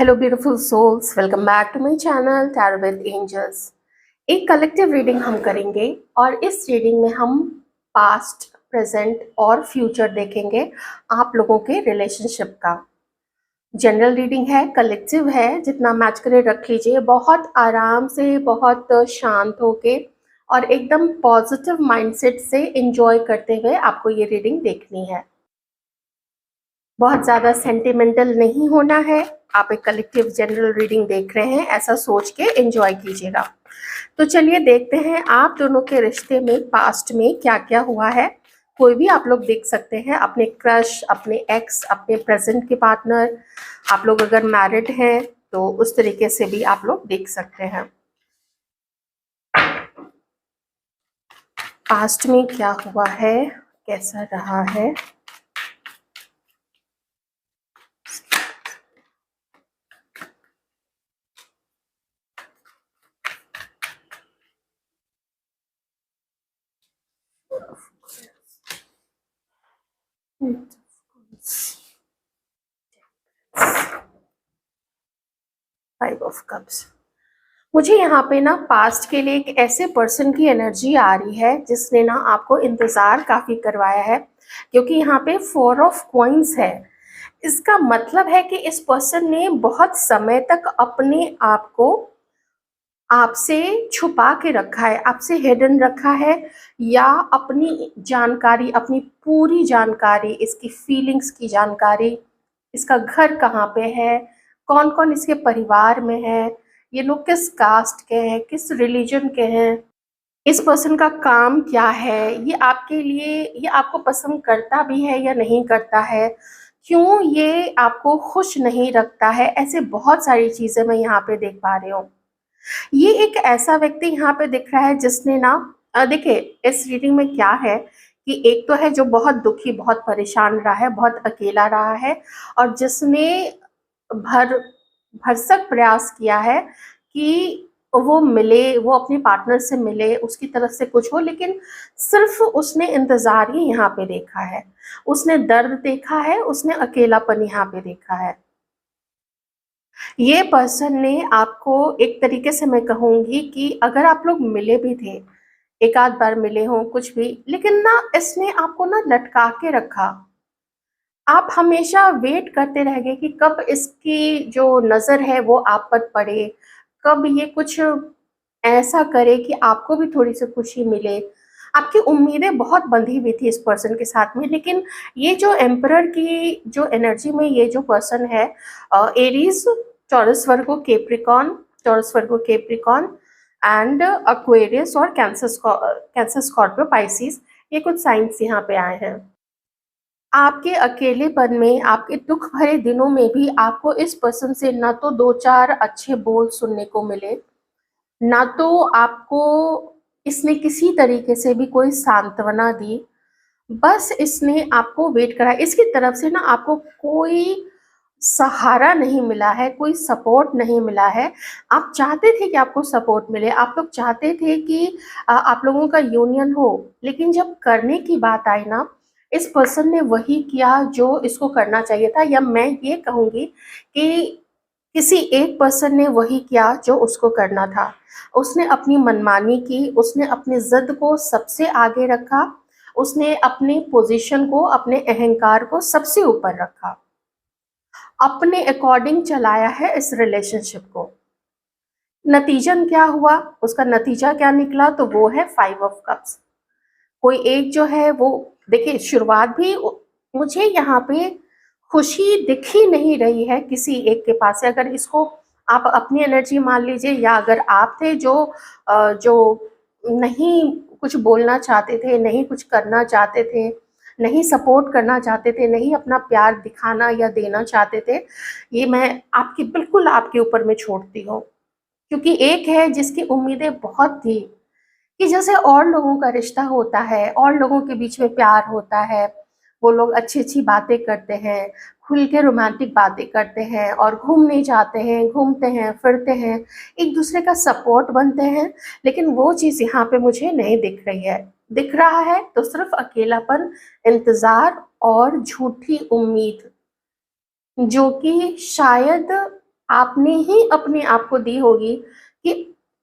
Hello beautiful souls, welcome back to my channel tarot with angels. एक collective reading हम करेंगे और इस रीडिंग में हम पास्ट, प्रेजेंट और फ्यूचर देखेंगे आप लोगों के रिलेशनशिप का। जनरल रीडिंग है, कलेक्टिव है, जितना मैच करे रख लीजिए। बहुत आराम से, बहुत शांत होके और एकदम पॉजिटिव माइंडसेट से एंजॉय करते हुए आपको ये रीडिंग देखनी है। बहुत ज़्यादा सेंटिमेंटल नहीं होना है। आप एक कलेक्टिव जनरल रीडिंग देख रहे हैं, ऐसा सोच के एंजॉय कीजिएगा। तो चलिए देखते हैं आप दोनों के रिश्ते में पास्ट में क्या क्या हुआ है। कोई भी आप लोग देख सकते हैं, अपने क्रश, अपने एक्स, अपने प्रेजेंट के पार्टनर। आप लोग अगर मैरिड हैं तो उस तरीके से भी आप लोग देख सकते हैं। पास्ट में क्या हुआ है, कैसा रहा है। Five of cups. मुझे यहाँ पे ना पास्ट के लिए एक ऐसे पर्सन की एनर्जी आ रही है जिसने ना आपको इंतज़ार काफ़ी करवाया है, क्योंकि यहाँ पे फोर ऑफ कॉइंस है। इसका मतलब है कि इस पर्सन ने बहुत समय तक अपने आप को आपसे छुपा के रखा है, आपसे हिडन रखा है, या अपनी जानकारी, अपनी पूरी जानकारी, इसकी फीलिंग्स की जानकारी, इसका घर कहाँ पे है, कौन कौन इसके परिवार में है, ये लोग किस कास्ट के हैं, किस रिलीजन के हैं, इस पर्सन का काम क्या है, ये आपके लिए, ये आपको पसंद करता भी है या नहीं करता है, क्यों ये आपको खुश नहीं रखता है। ऐसे बहुत सारी चीज़ें मैं यहाँ पे देख पा रही हूँ। ये एक ऐसा व्यक्ति यहाँ पे दिख रहा है जिसने ना देखिए, इस रीडिंग में क्या है कि एक तो है जो बहुत दुखी, बहुत परेशान रहा है, बहुत अकेला रहा है, और जिसने भर भरसक प्रयास किया है कि वो मिले, वो अपने पार्टनर से मिले, उसकी तरफ से कुछ हो, लेकिन सिर्फ उसने इंतजार ही यहाँ पे देखा है, उसने दर्द देखा है, उसने अकेलापन यहाँ पे देखा है। ये पर्सन ने आपको एक तरीके से मैं कहूँगी कि अगर आप लोग मिले भी थे, एक आध बार मिले हों कुछ भी, लेकिन ना इसने आपको ना लटका के रखा। आप हमेशा वेट करते रह गए कि कब इसकी जो नज़र है वो आप पर पड़े, कब ये कुछ ऐसा करे कि आपको भी थोड़ी सी खुशी मिले। आपकी उम्मीदें बहुत बंधी हुई थी इस पर्सन के साथ में, लेकिन ये जो एम्परर की जो एनर्जी में ये जो पर्सन है, Aries, Taurus Virgo Capricorn, Taurus Virgo Capricorn and Aquarius और कैंसर स्कॉर्पियो पाइसिस, ये कुछ साइंस यहाँ पे आए हैं। आपके अकेलेपन में, आपके दुख भरे दिनों में भी आपको इस पर्सन से ना तो दो चार अच्छे बोल सुनने को मिले, ना तो आपको इसने किसी तरीके से भी कोई सांत्वना दी। बस इसने आपको वेट करा, इसकी तरफ से ना आपको कोई सहारा नहीं मिला है, कोई सपोर्ट नहीं मिला है। आप चाहते थे कि आपको सपोर्ट मिले, आप लोग चाहते थे कि आप लोगों का यूनियन हो, लेकिन जब करने की बात आई ना, इस पर्सन ने वही किया जो इसको करना चाहिए था, या मैं ये कहूँगी कि किसी एक पर्सन ने वही किया जो उसको करना था। उसने अपनी मनमानी की, उसने अपनी ज़िद को सबसे आगे रखा, उसने अपनी पोजीशन को, अपने अहंकार को सबसे ऊपर रखा, अपने अकॉर्डिंग चलाया है इस रिलेशनशिप को। नतीजन क्या हुआ, उसका नतीजा क्या निकला, तो वो है फाइव ऑफ कप्स। कोई एक जो है वो, देखिए शुरुआत भी मुझे यहाँ पे खुशी दिख ही नहीं रही है किसी एक के पास से। अगर इसको आप अपनी एनर्जी मान लीजिए, या अगर आप थे जो नहीं कुछ बोलना चाहते थे, नहीं कुछ करना चाहते थे, नहीं सपोर्ट करना चाहते थे, नहीं अपना प्यार दिखाना या देना चाहते थे, ये मैं आपकी बिल्कुल आपके ऊपर में छोड़ती हूँ। क्योंकि एक है जिसकी उम्मीदें बहुत थी कि जैसे और लोगों का रिश्ता होता है, और लोगों के बीच में प्यार होता है, वो लोग अच्छी-अच्छी बातें करते हैं, खुल के रोमांटिक बातें करते हैं और घूमने जाते हैं, घूमते हैं, फिरते हैं, एक-दूसरे का सपोर्ट बनते हैं, लेकिन वो चीज़ यहाँ पे मुझे नहीं दिख रही है। दिख रहा है तो सिर्फ़ अकेलापन, इंतज़ार और झूठी उम्मीद, जो कि शायद आपने ही अपने आप को दी होगी कि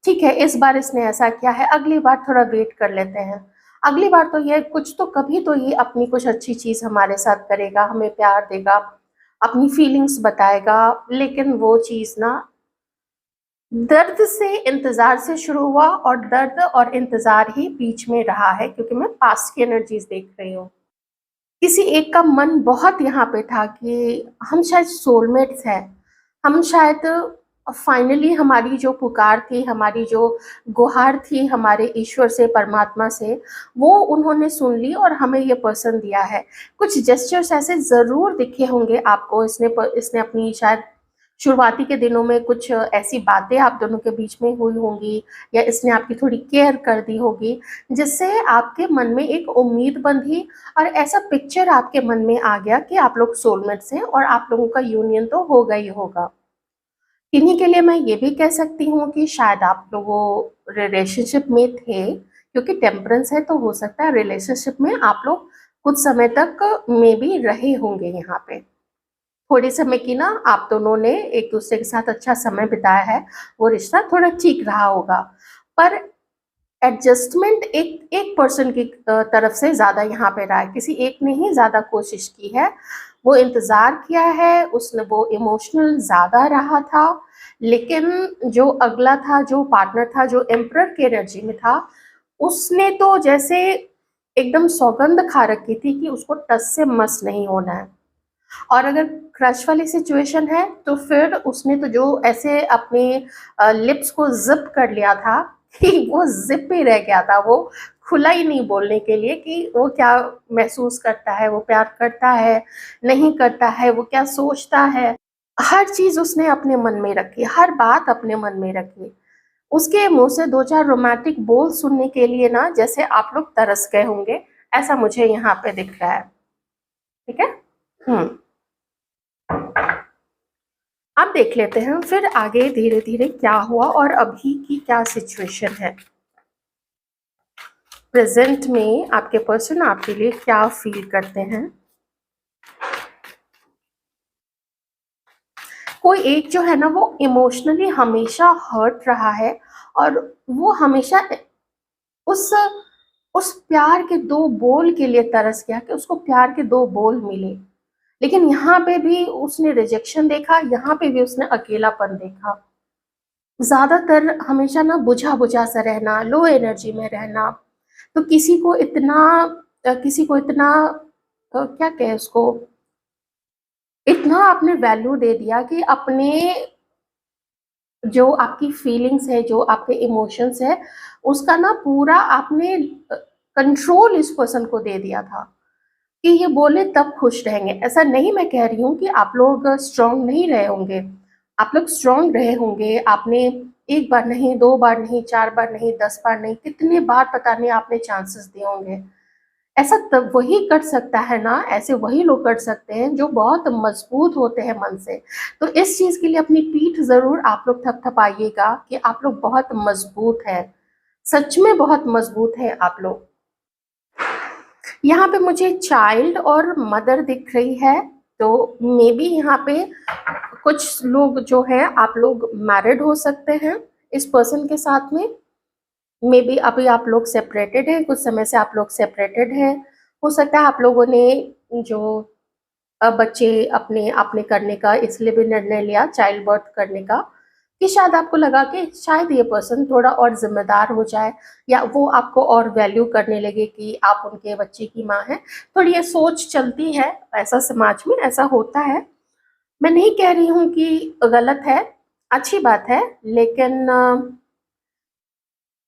ठीक है, इस बार इसने ऐसा किया है, अगली बार थोड़ा वेट कर लेते हैं। अगली बार तो ये कुछ तो कभी तो ये अपनी कुछ अच्छी चीज़ हमारे साथ करेगा, हमें प्यार देगा, अपनी फीलिंग्स बताएगा। लेकिन वो चीज़ ना दर्द से इंतज़ार से शुरू हुआ और दर्द और इंतज़ार ही बीच में रहा है, क्योंकि मैं पास्ट की एनर्जीज़ देख रही हूँ। किसी एक का मन बहुत यहाँ पे था कि हम शायद सोलमेट्स हैं। हम शायद फाइनली हमारी जो पुकार थी, हमारी जो गुहार थी हमारे ईश्वर से, परमात्मा से, वो उन्होंने सुन ली और हमें ये पर्सन दिया है। कुछ जेस्चर्स ऐसे ज़रूर दिखे होंगे आपको, इसने अपनी शायद शुरुआती के दिनों में कुछ ऐसी बातें आप दोनों के बीच में हुई होंगी, या इसने आपकी थोड़ी केयर कर दी होगी, जिससे आपके मन में एक उम्मीद बंधी और ऐसा पिक्चर आपके मन में आ गया कि आप लोग सोलमेट्स हैं और आप लोगों का यूनियन तो होगा ही होगा। इन्हीं के लिए मैं ये भी कह सकती हूँ कि शायद आप लोगों रिलेशनशिप में थे, क्योंकि टेम्परेंस है तो हो सकता है रिलेशनशिप में आप लोग कुछ समय तक में भी रहे होंगे। यहाँ पे थोड़े समय की ना आप दोनों ने एक दूसरे के साथ अच्छा समय बिताया है, वो रिश्ता थोड़ा ठीक रहा होगा। पर एडजस्टमेंट एक एक पर्सन की तरफ से ज़्यादा यहाँ पे रहा है, किसी एक ने ही ज़्यादा कोशिश की है, वो इंतज़ार किया है, उसने वो इमोशनल ज़्यादा रहा था। लेकिन जो अगला था, जो पार्टनर था, जो एम्परर की एनर्जी में था, उसने तो जैसे एकदम सौगंध खा रखी थी कि उसको टस से मस नहीं होना है। और अगर क्रश वाली सिचुएशन है तो फिर उसने तो जो ऐसे अपने लिप्स को जिप कर लिया था कि वो जिप ही रह गया था, वो खुला ही नहीं बोलने के लिए कि वो क्या महसूस करता है, वो प्यार करता है, नहीं करता है, वो क्या सोचता है। हर चीज़ उसने अपने मन में रखी, हर बात अपने मन में रखी। उसके मुँह से 2-4 रोमांटिक बोल सुनने के लिए ना जैसे आप लोग तरस गए होंगे, ऐसा मुझे यहाँ पे दिख रहा है। ठीक है? हुँ। अब देख लेते हैं फिर आगे धीरे धीरे क्या हुआ और अभी की क्या सिचुएशन है। प्रेजेंट में आपके पर्सन आपके लिए क्या फील करते हैं। कोई एक जो है ना वो इमोशनली हमेशा हर्ट रहा है और वो हमेशा उस उस प्यार के दो बोल के लिए तरस गया कि उसको प्यार के दो बोल मिले। लेकिन यहाँ पे भी उसने रिजेक्शन देखा, यहाँ पे भी उसने अकेलापन देखा। ज़्यादातर हमेशा ना बुझा-बुझा सा रहना, लो एनर्जी में रहना, तो किसी को इतना क्या कहें उसको, इतना आपने वैल्यू दे दिया कि अपने जो आपकी फीलिंग्स है, जो आपके इमोशंस है, उसका ना पूरा आपने कंट्रोल इस पर्सन को दे दिया था कि ये बोले तब खुश रहेंगे। ऐसा नहीं मैं कह रही हूँ कि आप लोग स्ट्रॉन्ग नहीं रहे होंगे, आप लोग स्ट्रॉन्ग रहे होंगे। आपने 1 बार नहीं, 2 बार नहीं, 4 बार नहीं, 10 बार नहीं, कितने बार पता नहीं आपने चांसेस दिए होंगे। ऐसा तब वही कर सकता है ना, ऐसे वही लोग कर सकते हैं जो बहुत मजबूत होते हैं मन से। तो इस चीज़ के लिए अपनी पीठ ज़रूर आप लोग थपथपाइएगा कि आप लोग बहुत मजबूत हैं, सच में बहुत मजबूत हैं आप लोग। यहाँ पे मुझे चाइल्ड और मदर दिख रही है, तो मे बी यहाँ पे कुछ लोग जो है आप लोग मैरिड हो सकते हैं इस पर्सन के साथ में। मे बी अभी आप लोग सेपरेटेड हैं, कुछ समय से आप लोग सेपरेटेड हैं। हो सकता है आप लोगों ने जो बच्चे अपने आपने करने का इसलिए भी निर्णय लिया चाइल्ड बर्थ करने का कि शायद आपको लगा कि शायद ये पर्सन थोड़ा और ज़िम्मेदार हो जाए, या वो आपको और वैल्यू करने लगे कि आप उनके बच्चे की माँ हैं। थोड़ी ये सोच चलती है, ऐसा समाज में ऐसा होता है। मैं नहीं कह रही हूँ कि गलत है, अच्छी बात है, लेकिन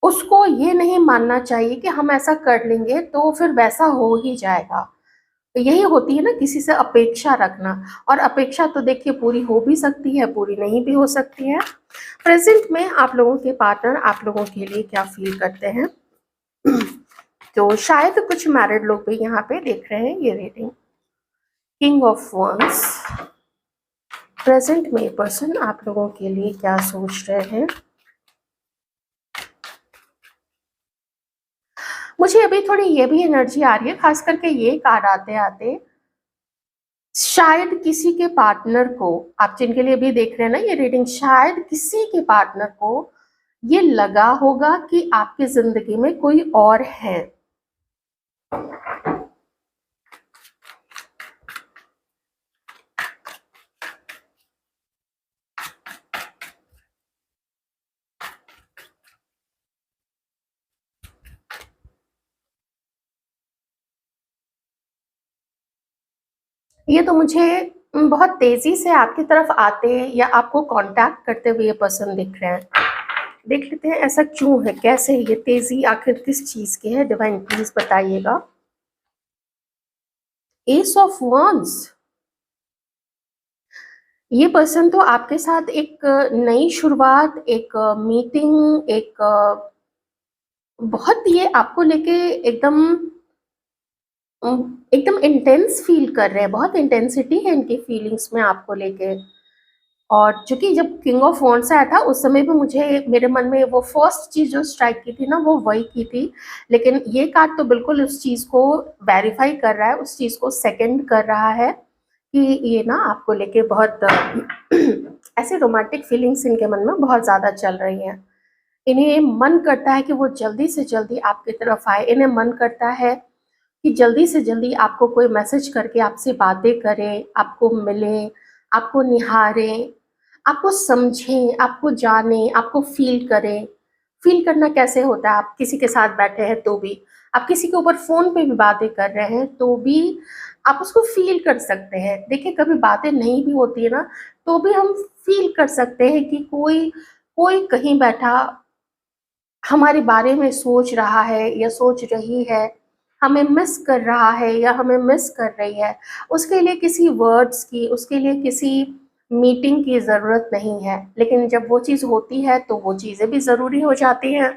उसको ये नहीं मानना चाहिए कि हम ऐसा कर लेंगे तो फिर वैसा हो ही जाएगा। तो यही होती है ना किसी से अपेक्षा रखना, और अपेक्षा तो देखिए पूरी हो भी सकती है, पूरी नहीं भी हो सकती है। प्रेज़ेंट में आप लोगों के पार्टनर आप लोगों के लिए क्या फ़ील करते हैं? तो शायद कुछ मैरिड लोग भी यहाँ पे देख रहे हैं ये reading. King of wands, present में पर्सन आप लोगों के लिए क्या सोच रहे हैं? मुझे अभी थोड़ी ये भी एनर्जी आ रही है, खास करके ये कार्ड आते-आते, शायद किसी के पार्टनर को, आप जिनके लिए भी देख रहे हैं ना ये रीडिंग, शायद किसी के पार्टनर को ये लगा होगा कि आपकी जिंदगी में कोई और है। ये तो मुझे बहुत तेजी से आपकी तरफ आते हैं या आपको कांटेक्ट करते हुए ये पर्सन दिख रहे हैं। देख लेते हैं ऐसा क्यों है, कैसे है ये तेजी, आखिर किस चीज की है। डिवाइन प्लीज बताइएगा। एस ऑफ wands, ये पर्सन तो आपके साथ एक नई शुरुआत, एक मीटिंग, एक बहुत ये आपको लेके एकदम एकदम इंटेंस फील कर रहे हैं, बहुत इंटेंसिटी है इनकी फीलिंग्स में आपको लेके। और चूंकि जब किंग ऑफ वॉन्ड्स आया था उस समय भी मुझे मेरे मन में वो फर्स्ट चीज जो स्ट्राइक की थी ना वो वही की थी, लेकिन ये कार्ड तो बिल्कुल उस चीज को वेरीफाई कर रहा है, उस चीज को सेकंड कर रहा है कि ये ना आपको लेके बहुत ऐसे रोमांटिक फीलिंग्स इनके मन में बहुत ज्यादा चल रही हैं। इन्हें मन करता है कि वो जल्दी से जल्दी आपकी तरफ आए, इन्हें मन करता है कि जल्दी से जल्दी आपको कोई मैसेज करके आपसे बातें करे, आपको मिले, आपको निहारें, आपको समझें, आपको जानें, आपको फ़ील करें। फ़ील करना कैसे होता है? आप किसी के साथ बैठे हैं तो भी, आप किसी के ऊपर फ़ोन पे भी बातें कर रहे हैं तो भी आप उसको फ़ील कर सकते हैं। देखिए कभी बातें नहीं भी होती है ना, तो भी हम फ़ील कर सकते हैं कि कोई कोई कहीं बैठा हमारे बारे में सोच रहा है या सोच रही है, हमें मिस कर रहा है या हमें मिस कर रही है। उसके लिए किसी वर्ड्स की, उसके लिए किसी मीटिंग की ज़रूरत नहीं है, लेकिन जब वो चीज़ होती है तो वो चीज़ें भी ज़रूरी हो जाती हैं।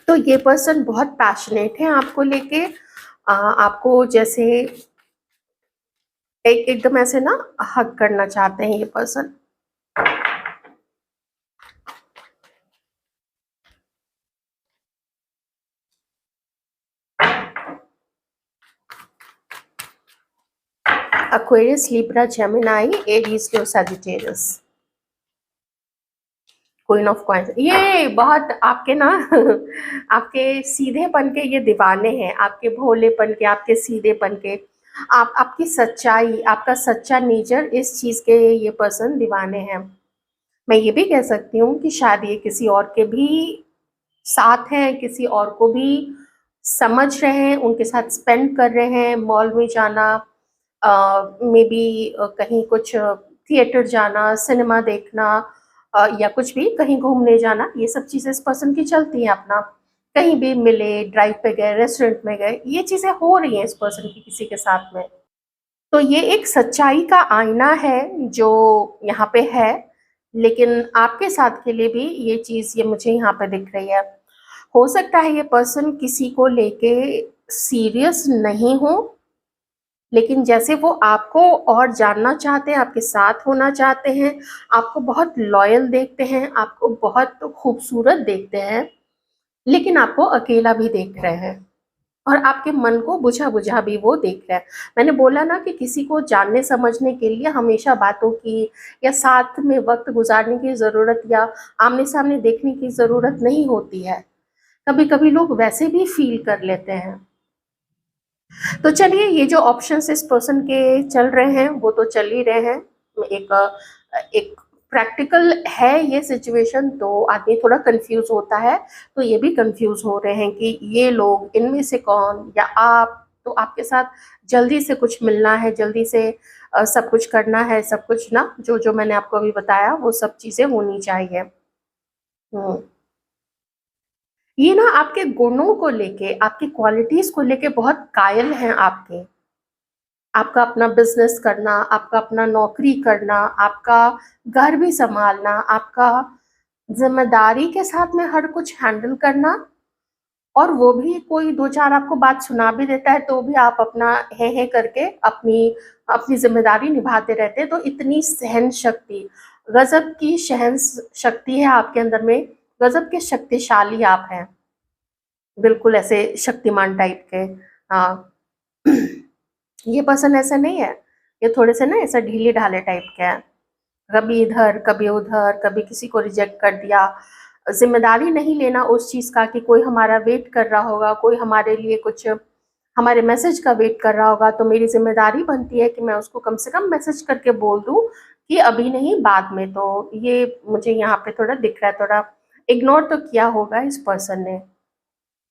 तो ये पर्सन बहुत पैशनेट है आपको लेके, आपको जैसे एक एकदम ऐसे ना हग करना चाहते हैं ये person. Aquarius, Libra, Gemini, Aries, Leo, Sagittarius, queen of coins. ये बहुत आपके ना आपके सीधेपन के ये दीवाने हैं, आपके भोलेपन के, आपके सीधेपन के, आप आपकी सच्चाई, आपका सच्चा नेचर, इस चीज के ये पर्सन दीवाने हैं। मैं ये भी कह सकती हूँ कि शायद ये किसी और के भी साथ हैं, किसी और को भी समझ रहे हैं, उनके साथ स्पेंड कर रहे हैं, मॉल में जाना, मे बी कहीं कुछ थिएटर जाना, सिनेमा देखना, या कुछ भी कहीं घूमने जाना, ये सब चीज़ें इस पर्सन की चलती हैं अपना। कहीं भी मिले, ड्राइव पे गए, रेस्टोरेंट में गए, ये चीज़ें हो रही हैं इस पर्सन की किसी के साथ में। तो ये एक सच्चाई का आईना है जो यहाँ पे है, लेकिन आपके साथ के लिए भी ये चीज़ ये मुझे यहाँ पे दिख रही है। हो सकता है ये पर्सन किसी को लेके सीरियस नहीं हो, लेकिन जैसे वो आपको और जानना चाहते हैं, आपके साथ होना चाहते हैं, आपको बहुत लॉयल देखते हैं, आपको बहुत खूबसूरत देखते हैं, लेकिन आपको अकेला भी देख रहे हैं और आपके मन को बुझा-बुझा भी वो देख रहा है। मैंने बोला ना कि किसी को जानने समझने के लिए हमेशा बातों की या साथ में वक़्त गुज़ारने की ज़रूरत या आमने-सामने देखने की ज़रूरत नहीं होती है। कभी-कभी लोग वैसे भी फ़ील कर लेते हैं। तो चलिए ये जो ऑप्शंस इस पर्सन के चल रहे हैं वो तो चल ही रहे हैं। एक एक प्रैक्टिकल है ये सिचुएशन, तो आदमी थोड़ा कंफ्यूज होता है, तो ये भी कंफ्यूज हो रहे हैं कि ये लोग इनमें से कौन या आप, तो आपके साथ जल्दी से कुछ मिलना है, जल्दी से सब कुछ करना है, सब कुछ ना जो जो मैंने आपको अभी बताया वो सब चीज़ें होनी चाहिए। हम्म। ये ना आपके गुणों को लेके, आपकी क्वालिटीज को लेके बहुत कायल हैं आपके। आपका अपना बिजनेस करना, आपका अपना नौकरी करना, आपका घर भी संभालना, आपका जिम्मेदारी के साथ में हर कुछ हैंडल करना, और वो भी कोई दो चार आपको बात सुना भी देता है तो भी आप अपना है करके अपनी अपनी जिम्मेदारी निभाते रहते हैं। तो इतनी सहन शक्ति, गजब की सहन शक्ति है आपके अंदर में, गजब के शक्तिशाली आप हैं, बिल्कुल ऐसे शक्तिमान टाइप के। हाँ। ये पर्सन ऐसा नहीं है ये थोड़े से ना ऐसा ढीले ढाले टाइप के हैं, कभी इधर कभी उधर, कभी किसी को रिजेक्ट कर दिया। जिम्मेदारी नहीं लेना उस चीज़ का कि कोई हमारा वेट कर रहा होगा, कोई हमारे लिए कुछ हमारे मैसेज का वेट कर रहा होगा, तो मेरी जिम्मेदारी बनती है कि मैं उसको कम से कम मैसेज करके बोल दूं कि अभी नहीं, बाद में। तो ये मुझे यहाँ पे थोड़ा दिख रहा है, थोड़ा इग्नोर तो किया होगा इस पर्सन ने।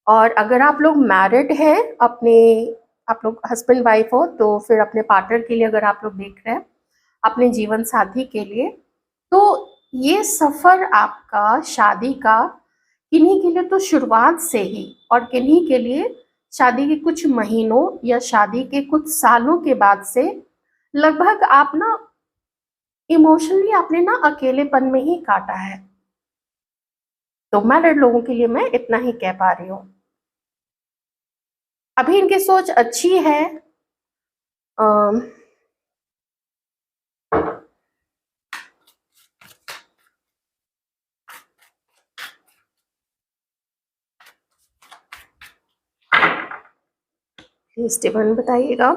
और अगर आप लोग मैरिड हैं, अपने आप लोग हस्बैंड वाइफ हो, तो फिर अपने पार्टनर के लिए अगर आप लोग देख रहे हैं, अपने जीवन साथी के लिए, तो ये सफ़र आपका शादी का किन्हीं के लिए तो शुरुआत से ही, और किन्हीं के लिए शादी के कुछ महीनों या शादी के कुछ सालों के बाद से लगभग आप ना इमोशनली आपने ना अकेलेपन में ही काटा है। तो मैरिड लोगों के लिए मैं इतना ही कह पा रही हूँ। अभी इनकी सोच अच्छी है। अम, स्टीफन बताइएगा।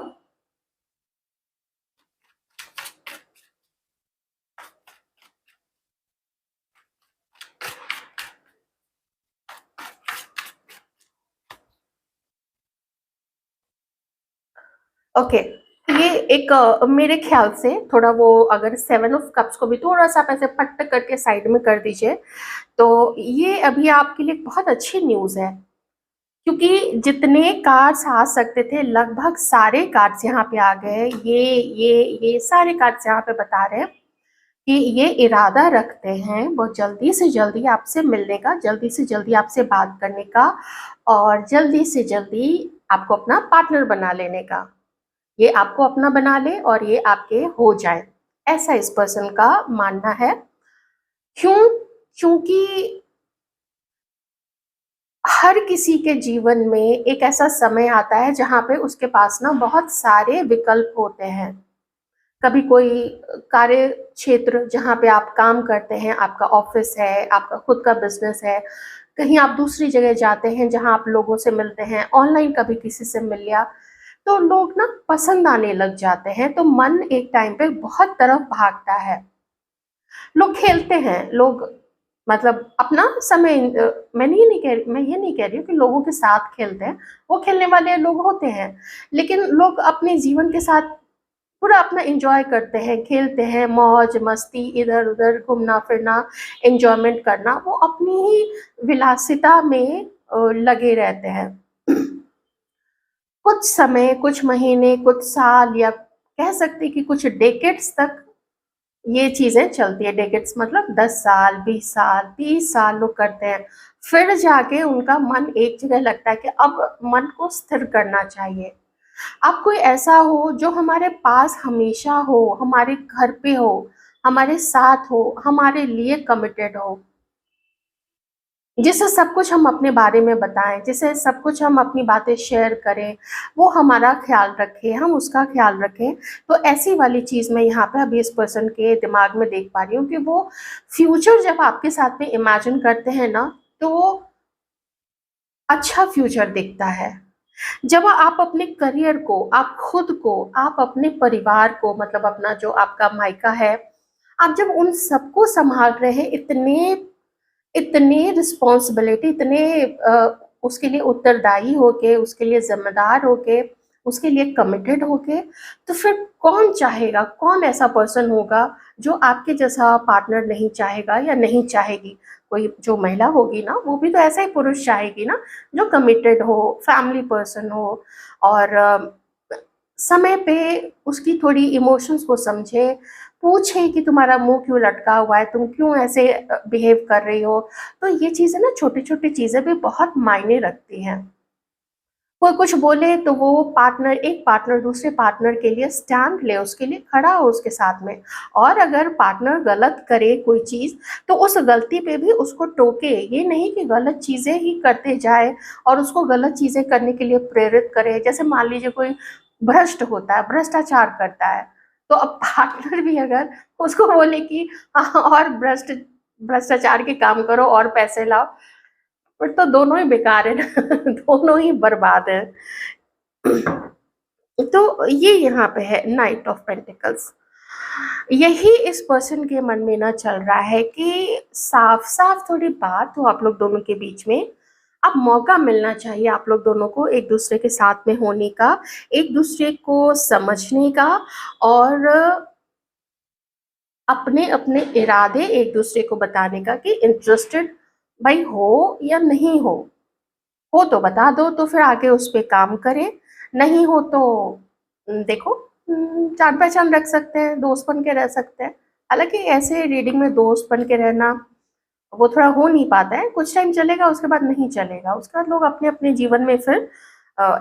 ओके, ये एक मेरे ख्याल से थोड़ा वो, अगर 7 ऑफ कप्स को भी थोड़ा-सा आप ऐसे पट करके साइड में कर दीजिए, तो ये अभी आपके लिए बहुत अच्छी न्यूज़ है। क्योंकि जितने कार्ड्स आ सकते थे, लगभग सारे कार्ड्स यहाँ पे आ गए। ये सारे कार्ड्स यहाँ पे बता रहे हैं कि ये इरादा रखते हैं बहुत जल्दी से जल्दी आपसे मिलने का, जल्दी से जल्दी आपसे बात करने का, और जल्दी से जल्दी आपको अपना पार्टनर बना लेने का। ये आपको अपना बना ले और ये आपके हो जाए, ऐसा इस पर्सन का मानना है। क्यों? क्योंकि हर किसी के जीवन में एक ऐसा समय आता है जहाँ पे उसके पास ना बहुत सारे विकल्प होते हैं। कभी कोई कार्य क्षेत्र जहाँ पे आप काम करते हैं, आपका ऑफिस है, आपका खुद का बिजनेस है, कहीं आप दूसरी जगह जाते हैं जहाँ आप लोगों से मिलते हैं, ऑनलाइन कभी किसी से मिल लिया, तो लोग ना पसंद आने लग जाते हैं, तो मन एक टाइम पे बहुत तरफ भागता है। लोग खेलते हैं, लोग मतलब अपना समय, मैं ये नहीं कह रही हूँ कि लोगों के साथ खेलते हैं, वो खेलने वाले लोग होते हैं, लेकिन लोग अपने जीवन के साथ पूरा अपना एंजॉय करते हैं, खेलते हैं, मौज मस्ती, इधर उधर घूमना फिरना, एंजॉयमेंट करना, वो अपनी ही विलासिता में लगे रहते हैं। कुछ समय, कुछ महीने, कुछ साल, या कह सकते हैं कि कुछ डेकेड्स तक ये चीज़ें चलती है। डेकेड्स मतलब 10 साल, 20 साल, 30 साल लोग करते हैं। फिर जाके उनका मन एक जगह लगता है कि अब मन को स्थिर करना चाहिए। अब कोई ऐसा हो जो हमारे पास हमेशा हो, हमारे घर पे हो, हमारे साथ हो, हमारे लिए कमिटेड हो, जिसे सब कुछ हम अपने बारे में बताएं, जिसे सब कुछ हम अपनी बातें शेयर करें, वो हमारा ख्याल रखे, हम उसका ख्याल रखें। तो ऐसी वाली चीज़ मैं यहाँ पे अभी इस पर्सन के दिमाग में देख पा रही हूँ कि वो फ्यूचर जब आपके साथ में इमेजिन करते हैं ना, तो वो अच्छा फ्यूचर दिखता है। जब आप अपने करियर को, आप खुद को, आप अपने परिवार को, मतलब अपना जो आपका मायका है, आप जब उन सबको संभाल रहे हैं, इतने इतने रिस्पॉन्सिबिलिटी, इतने उसके लिए उत्तरदायी होके, उसके लिए ज़िम्मेदार होके, उसके लिए कमिटेड होके, तो फिर कौन चाहेगा, कौन ऐसा पर्सन होगा जो आपके जैसा पार्टनर नहीं चाहेगा या नहीं चाहेगी? कोई जो महिला होगी ना, वो भी तो ऐसा ही पुरुष चाहेगी ना, जो कमिटेड हो, फैमिली पर्सन हो, और समय पे उसकी थोड़ी इमोशंस को समझे, पूछे कि तुम्हारा मुँह क्यों लटका हुआ है, तुम क्यों ऐसे बिहेव कर रही हो? तो ये चीज़ें ना, छोटी-छोटी चीज़ें भी बहुत मायने रखती हैं। कोई कुछ बोले तो वो पार्टनर, एक पार्टनर दूसरे पार्टनर के लिए स्टैंड ले, उसके लिए खड़ा हो उसके साथ में। और अगर पार्टनर गलत करे कोई चीज़, तो उस गलती पे भी उसको टोके, ये नहीं कि गलत चीज़ें ही करते जाए और उसको गलत चीज़ें करने के लिए प्रेरित करे। जैसे मान लीजिए कोई भ्रष्ट होता है, भ्रष्टाचार करता है, तो अब पार्टनर भी अगर उसको बोले कि हाँ, और भ्रष्टाचार के काम करो और पैसे लाओ, फिर तो दोनों ही बेकार है ना, दोनों ही बर्बाद है। तो ये यहाँ पे है नाइट ऑफ पेंटिकल्स। यही इस पर्सन के मन में ना चल रहा है कि साफ साफ थोड़ी बात हो आप लोग दोनों के बीच में। अब मौका मिलना चाहिए आप लोग दोनों को एक दूसरे के साथ में होने का, एक दूसरे को समझने का, और अपने अपने इरादे एक दूसरे को बताने का कि इंटरेस्टेड भाई हो या नहीं हो तो बता दो, तो फिर आगे उस पे काम करें। नहीं हो तो देखो, जान पहचान रख सकते हैं, दोस्त बन के रह सकते हैं। हालांकि ऐसे रीडिंग में दोस्त बन के रहना वो थोड़ा हो नहीं पाता है, कुछ टाइम चलेगा उसके बाद नहीं चलेगा, उसके बाद लोग अपने अपने जीवन में फिर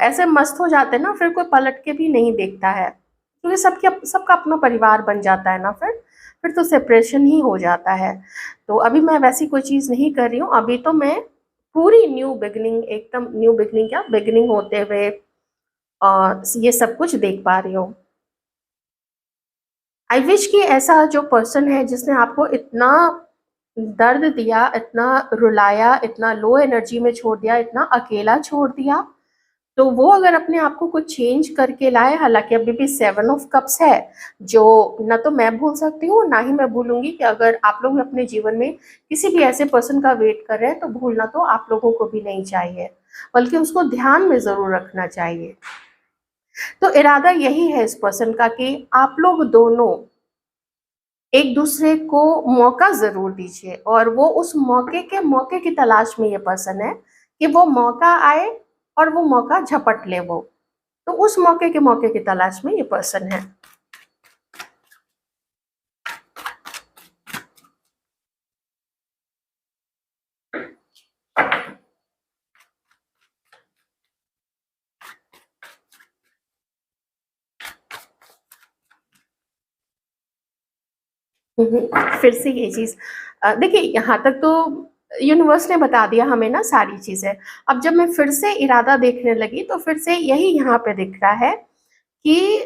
ऐसे मस्त हो जाते हैं ना, फिर कोई पलट के भी नहीं देखता है, क्योंकि सबका अपना परिवार बन जाता है ना, फिर तो सेपरेशन ही हो जाता है। तो अभी मैं वैसी कोई चीज़ नहीं कर रही हूँ, अभी तो मैं पूरी न्यू बिगनिंग, एकदम न्यू बिगनिंग, क्या बिगनिंग होते हुए ये सब कुछ देख पा रही हूँ। आई विश कि ऐसा जो पर्सन है जिसने आपको इतना दर्द दिया, इतना रुलाया, इतना लो एनर्जी में छोड़ दिया, इतना अकेला छोड़ दिया, तो वो अगर अपने आप को कुछ चेंज करके लाए, हालांकि अभी भी 7 ऑफ कप्स है, जो ना तो मैं भूल सकती हूँ ना ही मैं भूलूंगी कि अगर आप लोग अपने जीवन में किसी भी ऐसे पर्सन का वेट कर रहे हैं तो भूलना तो आप लोगों को भी नहीं चाहिए, बल्कि उसको ध्यान में जरूर रखना चाहिए। तो इरादा यही है इस पर्सन का कि आप लोग दोनों एक दूसरे को मौका जरूर दीजिए, और वो उस मौके की तलाश में ये पर्सन है कि वो मौका आए और वो मौका झपट ले वो। तो उस मौके की तलाश में ये पर्सन है। फिर से ये चीज, देखिए यहाँ तक तो यूनिवर्स ने बता दिया हमें ना सारी चीजें। अब जब मैं फिर से इरादा देखने लगी तो फिर से यही यहाँ पे दिख रहा है कि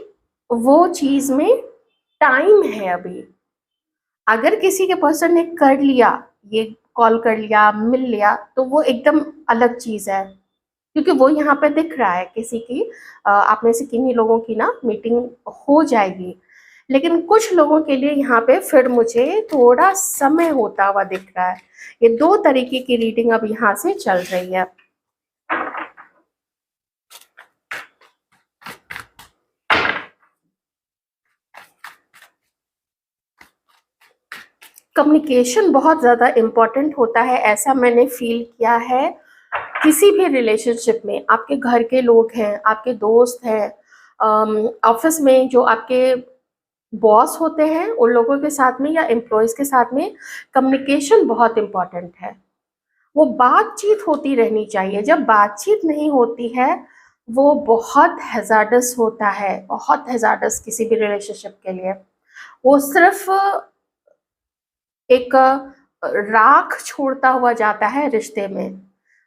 वो चीज में टाइम है अभी। अगर किसी के पर्सन ने कर लिया, ये कॉल कर लिया, मिल लिया, तो वो एकदम अलग चीज है, क्योंकि वो यहाँ पे दिख रहा है किसी की, आप में से किन्हीं लोगों की ना मीटिंग हो जाएगी। लेकिन कुछ लोगों के लिए यहाँ पे फिर मुझे थोड़ा समय होता हुआ दिख रहा है। ये दो तरीके की रीडिंग अब यहाँ से चल रही है। कम्युनिकेशन बहुत ज़्यादा इम्पोर्टेंट होता है, ऐसा मैंने फील किया है। किसी भी रिलेशनशिप में आपके घर के लोग हैं, आपके दोस्त हैं, ऑफिस में जो आपके बॉस होते हैं उन लोगों के साथ में, या एम्प्लॉयज़ के साथ में, कम्युनिकेशन बहुत इम्पोर्टेंट है। वो बातचीत होती रहनी चाहिए। जब बातचीत नहीं होती है वो बहुत हैज़ार्डस होता है, बहुत हैज़ार्डस किसी भी रिलेशनशिप के लिए। वो सिर्फ एक राख छोड़ता हुआ जाता है रिश्ते में।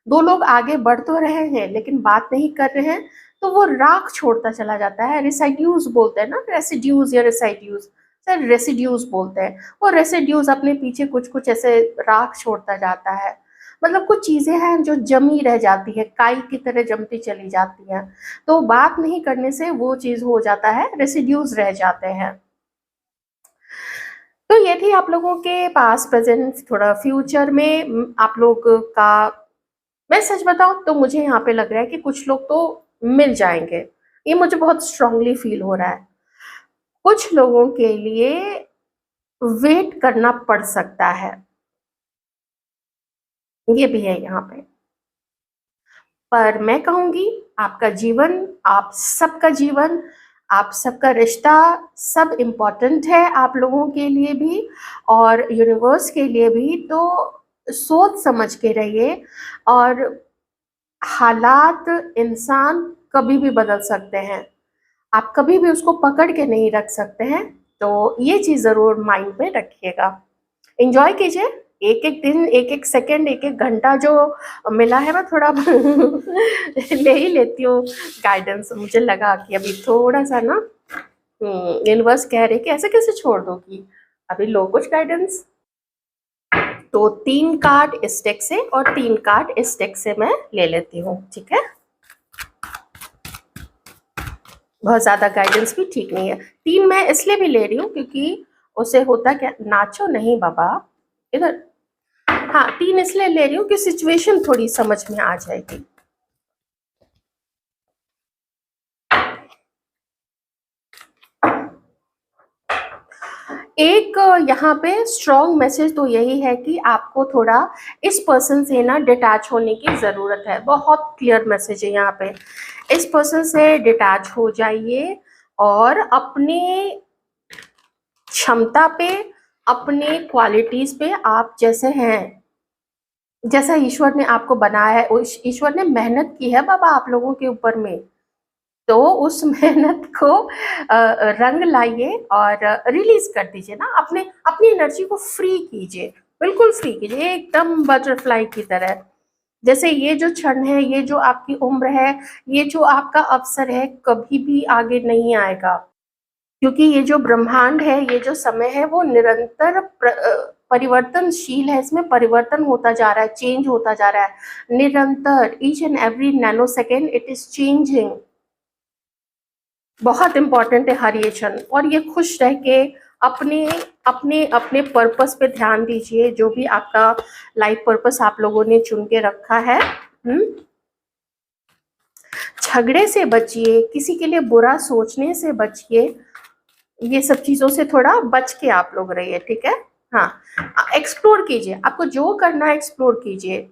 दो लोग आगे बढ़ तो रहे हैं लेकिन बात नहीं कर रहे हैं, तो वो राख छोड़ता चला जाता है। रेसिड्यूज बोलते हैं ना, रेसिड्यूज या रेसिड्यूज, सर रेसिड्यूज बोलते हैं। वो रेसिड्यूज अपने पीछे कुछ कुछ ऐसे राख छोड़ता जाता है। मतलब कुछ चीजें हैं जो जमी रह जाती है, काई की तरह जमती चली जाती हैं। तो बात नहीं करने से वो चीज हो जाता है, रेसिड्यूज रह जाते हैं। तो ये थी आप लोगों के पास प्रेजेंट, थोड़ा फ्यूचर में आप लोग का। मैं सच बताऊं तो मुझे यहाँ पे लग रहा है कि कुछ लोग तो मिल जाएंगे, ये मुझे बहुत स्ट्रांगली फील हो रहा है। कुछ लोगों के लिए वेट करना पड़ सकता है, ये भी है यहाँ पे। पर मैं कहूंगी आपका जीवन, आप सबका जीवन, आप सबका रिश्ता, सब इम्पोर्टेंट है आप लोगों के लिए भी और यूनिवर्स के लिए भी। तो सोच समझ के रहिए। और हालात, इंसान कभी भी बदल सकते हैं, आप कभी भी उसको पकड़ के नहीं रख सकते हैं। तो ये चीज़ ज़रूर माइंड में रखिएगा। एंजॉय कीजिए एक एक दिन, एक एक सेकंड, एक एक घंटा जो मिला है। मैं थोड़ा ले ही लेती हूँ गाइडेंस। मुझे लगा कि अभी थोड़ा सा ना यूनिवर्स कह रहे कि ऐसे कैसे छोड़ दो, कि अभी लो कुछ गाइडेंस। तो 3 कार्ड इस डेक से और 3 कार्ड इस डेक से मैं ले लेती हूँ, ठीक है। बहुत ज़्यादा गाइडेंस भी ठीक नहीं है। 3 मैं इसलिए भी ले रही हूँ क्योंकि उससे होता क्या, नाचो नहीं बाबा, इधर। हाँ, 3 इसलिए ले रही हूँ कि सिचुएशन थोड़ी समझ में आ जाएगी। एक यहाँ पे स्ट्रॉन्ग मैसेज तो यही है कि आपको थोड़ा इस पर्सन से ना डिटैच होने की ज़रूरत है। बहुत क्लियर मैसेज है यहाँ पे। इस पर्सन से डिटैच हो जाइए और अपने क्षमता पे, अपने क्वालिटीज़ पे, आप जैसे हैं, जैसा ईश्वर ने आपको बनाया है, उस ईश्वर ने मेहनत की है बाबा आप लोगों के ऊपर में। तो उस मेहनत को रंग लाइए और रिलीज कर दीजिए ना, अपने अपनी एनर्जी को फ्री कीजिए, बिल्कुल फ्री कीजिए, एकदम बटरफ्लाई की तरह। जैसे ये जो क्षण है, ये जो आपकी उम्र है, ये जो आपका अवसर है, कभी भी आगे नहीं आएगा, क्योंकि ये जो ब्रह्मांड है, ये जो समय है, वो निरंतर परिवर्तनशील है। इसमें परिवर्तन होता जा रहा है, चेंज होता जा रहा है निरंतर। Each and every nano second it is changing. बहुत इंपॉर्टेंट है हर ये क्षण। और ये खुश रह के अपने अपने अपने पर्पस पे ध्यान दीजिए, जो भी आपका लाइफ पर्पस आप लोगों ने चुन के रखा है। झगड़े से बचिए, किसी के लिए बुरा सोचने से बचिए, ये सब चीजों से थोड़ा बच के आप लोग रहिए, ठीक है। हाँ, एक्सप्लोर कीजिए, आपको जो करना है एक्सप्लोर कीजिए।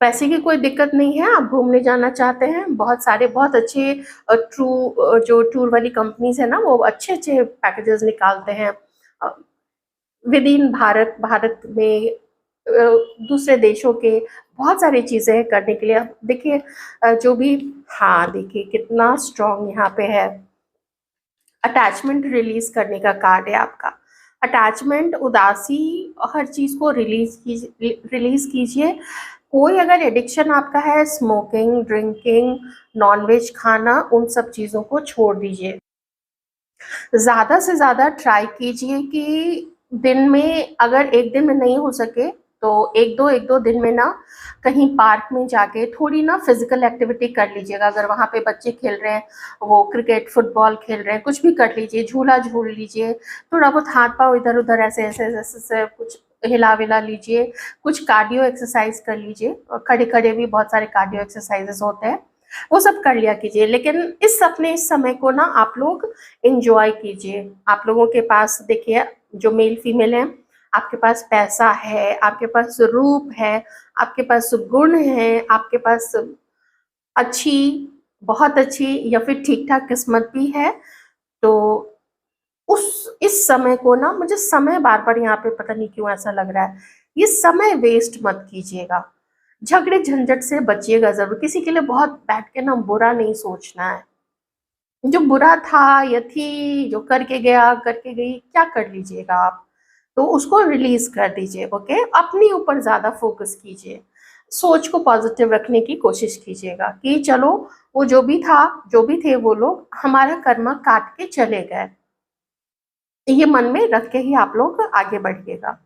पैसे की कोई दिक्कत नहीं है, आप घूमने जाना चाहते हैं, बहुत सारे बहुत अच्छे जो टूर वाली कंपनीज है ना, वो अच्छे अच्छे पैकेजेस निकालते हैं विद इन भारत में, दूसरे देशों के, बहुत सारी चीजें हैं करने के लिए। अब देखिए जो भी, हाँ देखिए कितना स्ट्रॉन्ग यहाँ पे है। अटैचमेंट रिलीज करने का कार्ड है आपका। अटैचमेंट, उदासी, हर चीज को रिलीज कीजिए। कोई अगर एडिक्शन आपका है, स्मोकिंग, ड्रिंकिंग, नॉनवेज खाना, उन सब चीजों को छोड़ दीजिए। ज़्यादा से ज़्यादा ट्राई कीजिए कि दिन में, अगर एक दिन में नहीं हो सके तो एक दो दिन में ना कहीं पार्क में जाके थोड़ी ना फिजिकल एक्टिविटी कर लीजिएगा। अगर वहाँ पे बच्चे खेल रहे हैं, वो क्रिकेट फुटबॉल खेल रहे हैं, कुछ भी कर लीजिए, झूला झूल लीजिए, थोड़ा बहुत हाथ पाँव इधर उधर ऐसे ऐसे ऐसे ऐसे कुछ हिला विला लीजिए, कुछ कार्डियो एक्सरसाइज कर लीजिए। खड़े खड़े भी बहुत सारे कार्डियो एक्सरसाइजेस होते हैं, वो सब कर लिया कीजिए। लेकिन इस समय को ना आप लोग एंजॉय कीजिए। आप लोगों के पास देखिए, जो मेल फीमेल है, आपके पास पैसा है, आपके पास रूप है, आपके पास गुण है, आपके पास अच्छी, बहुत अच्छी या फिर ठीक ठाक किस्मत भी है। तो उस इस समय को ना, मुझे समय बार बार यहाँ पे पता नहीं क्यों ऐसा लग रहा है, ये समय वेस्ट मत कीजिएगा। झगड़े झंझट से बचिएगा जरूर। किसी के लिए बहुत बैठ के ना बुरा नहीं सोचना है। जो बुरा था या थी, जो करके गया करके गई, क्या कर लीजिएगा आप, तो उसको रिलीज कर दीजिए। ओके, अपने ऊपर ज्यादा फोकस कीजिए, सोच को पॉजिटिव रखने की कोशिश कीजिएगा कि चलो, वो जो भी था, जो भी थे वो लोग, हमारा कर्म काट के चले गए। ये मन में रख के ही आप लोग आगे बढ़िएगा।